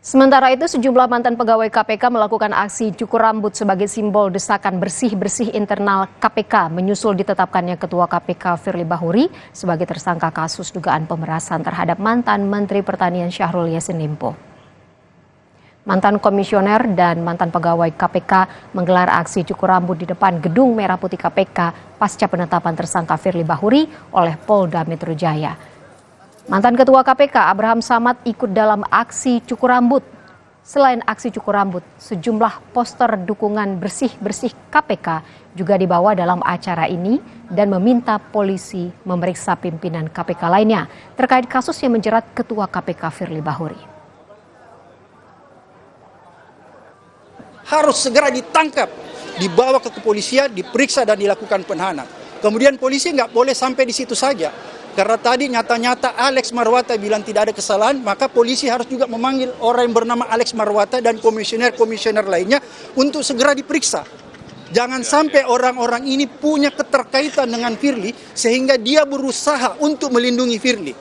Sementara itu, sejumlah mantan pegawai KPK melakukan aksi cukur rambut sebagai simbol desakan bersih-bersih internal KPK menyusul ditetapkannya Ketua KPK Firly Bahuri sebagai tersangka kasus dugaan pemerasan terhadap mantan Menteri Pertanian Syahrul Yassin Limpo. Mantan komisioner dan mantan pegawai KPK menggelar aksi cukur rambut di depan Gedung Merah Putih KPK pasca penetapan tersangka Firly Bahuri oleh Polda Metro Jaya. Mantan Ketua KPK Abraham Samad ikut dalam aksi cukur rambut. Selain aksi cukur rambut, sejumlah poster dukungan bersih-bersih KPK juga dibawa dalam acara ini dan meminta polisi memeriksa pimpinan KPK lainnya terkait kasus yang menjerat Ketua KPK Firly Bahuri. Harus segera ditangkap, dibawa ke kepolisian, diperiksa dan dilakukan penahanan. Kemudian polisi nggak boleh sampai di situ saja. Karena tadi nyata-nyata Alex Marwata bilang tidak ada kesalahan, maka polisi harus juga memanggil orang yang bernama Alex Marwata dan komisioner-komisioner lainnya untuk segera diperiksa. Jangan sampai orang-orang ini punya keterkaitan dengan Firly sehingga dia berusaha untuk melindungi Firly.